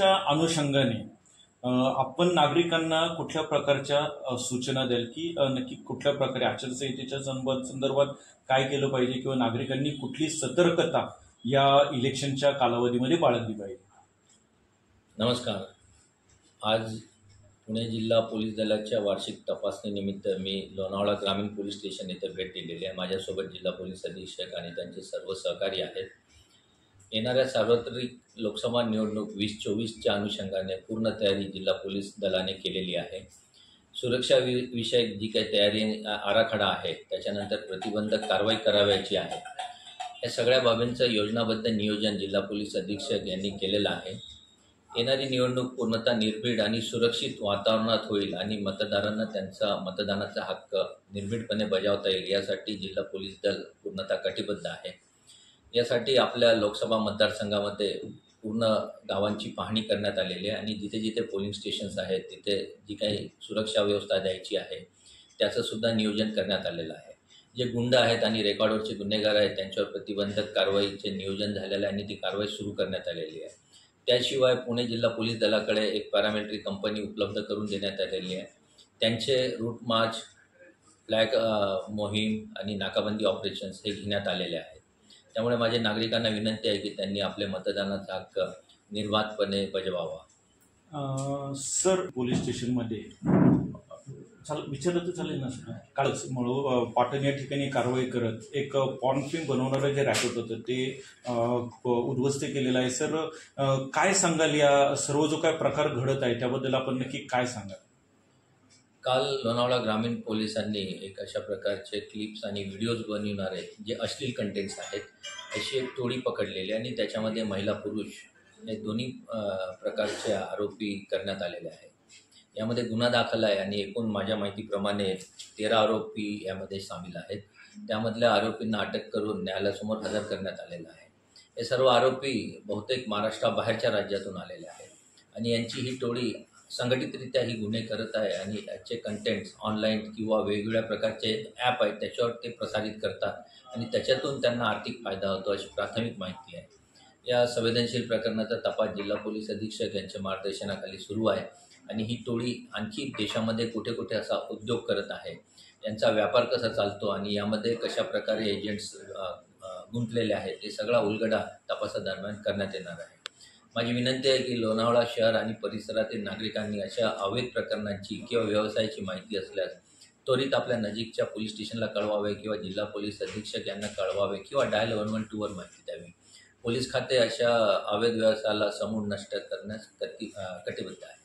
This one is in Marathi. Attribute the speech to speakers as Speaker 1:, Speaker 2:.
Speaker 1: इलेक्शनच्या अनुषंगाने आपण नागरिकांना कुठल्या प्रकारच्या सूचना द्याल की नक्की कुठल्या प्रकारे आचारसंहितेच्या संदर्भात काय केलं पाहिजे किंवा नागरिकांनी कुठली सतर्कता या इलेक्शनच्या कालावधीमध्ये बाळगली पाहिजे?
Speaker 2: नमस्कार. आज पुणे जिल्हा पोलीस दलाच्या वार्षिक तपासणीनिमित्त मी लोणावळा ग्रामीण पोलीस स्टेशन येथे भेट दिलेली आहे. माझ्यासोबत जिल्हा पोलीस अधीक्षक आणि त्यांचे सर्व सहकारी आहेत. येणाऱ्या सार्वत्रिक लोकसभा निवडणूक 2024च्या अनुषंगाने पूर्ण तयारी जिल्हा पोलीस दलाने केलेली आहे. सुरक्षा विषयक जी काही तयारी आराखडा आहे, त्याच्यानंतर प्रतिबंधक कारवाई करावयाची आहे, या सगळ्या बाबींचं योजनाबद्ध नियोजन जिल्हा पोलीस अधीक्षक यांनी केलेलं आहे. येणारी निवडणूक पूर्णतः निर्भीड आणि सुरक्षित वातावरणात होईल आणि मतदारांना त्यांचा मतदानाचा हक्क निर्भीडपणे बजावता येईल यासाठी जिल्हा पोलीस दल पूर्णतः कटिबद्ध आहे. यासाठी आपल्या लोकसभा मतदारसंघामध्ये पूर्ण गावांची पाहणी करण्यात आलेली आहे आणि जिथे जिथे पोलिंग स्टेशन्स आहेत तिथे जी काही सुरक्षा व्यवस्था द्यायची आहे त्याचंसुद्धा नियोजन करण्यात आलेलं आहे. जे गुंड आहेत आणि रेकॉर्डवरचे गुन्हेगार आहेत त्यांच्यावर प्रतिबंधक कारवाईचे नियोजन झालेलं आहे आणि ती कारवाई सुरू करण्यात आलेली आहे. त्याशिवाय पुणे जिल्हा पोलीस दलाकडे एक पॅरामिलिटरी कंपनी उपलब्ध करून देण्यात आलेली आहे. त्यांचे रूट मार्च, फ्लॅग मोहीम आणि नाकाबंदी ऑपरेशन्स हे घेण्यात आलेले आहेत. त्यामुळे माझ्या नागरिकांना विनंती आहे की त्यांनी आपले मतदानाचा हक्क निर्वाधपणे बजावावा.
Speaker 1: सर, पोलीस स्टेशनमध्ये विचारलं तर चालेल ना सर? कालच पाटण या ठिकाणी कारवाई करत एक पॉर्न फिल्म बनवणारं जे रॅकेट होतं ते उद्ध्वस्त केलेलं आहे. सर, काय सांगाल या सर्व जो काय प्रकार घडत आहे त्याबद्दल आपण नक्की काय सांगाल?
Speaker 2: काल लोणावळा ग्रामीण पोलिसांनी एक अशा प्रकारचे क्लिप्स आणि व्हिडिओज बनविणारे जे अश्लील कंटेंट्स आहेत अशी एक टोळी पकडलेली आणि त्याच्यामध्ये महिला पुरुष हे दोन्ही प्रकारचे आरोपी करण्यात आलेले आहेत. यामध्ये गुन्हा दाखल आहे आणि एकूण माझ्या माहितीप्रमाणे 13 आरोपी यामध्ये सामील आहेत. त्यामधल्या आरोपींना अटक करून न्यायालयासमोर हजर करण्यात आलेलं आहे. हे सर्व आरोपी बहुतेक महाराष्ट्राबाहेरच्या राज्यातून आलेले आहेत आणि यांची ही टोळी संघटितरित्या ही गुन्हे करत आहे आणि याचे कंटेंट्स ऑनलाईन किंवा वेगवेगळ्या प्रकारचे ॲप आहेत त्याच्यावर ते प्रसारित करतात आणि त्याच्यातून त्यांना आर्थिक फायदा होतो अशी प्राथमिक माहिती आहे. या संवेदनशील प्रकरणाचा तपास जिल्हा पोलीस अधीक्षक यांच्या मार्गदर्शनाखाली सुरू आहे आणि ही टोळी आणखी देशामध्ये कुठे कुठे असा उद्योग करत आहे, यांचा व्यापार कसा चालतो आणि यामध्ये कशा प्रकारे एजंट्स गुंतलेले आहेत हे सगळा उलगडा तपासादरम्यान करण्यात येणार आहे. माझी विनंती आहे की लोणावळा शहर आणि परिसरातील नागरिकांनी अशा अवैध प्रकरणांची किंवा व्यवसायाची माहिती असल्यास त्वरित आपल्या नजीकच्या पोलीस स्टेशनला कळवावे किंवा जिल्हा पोलीस अधीक्षक यांना कळवावे किंवा डायल 112वर माहिती द्यावी. पोलीस खाते अशा अवैध व्यवसायाला समूळ नष्ट करण्यास कटिबद्ध आहे.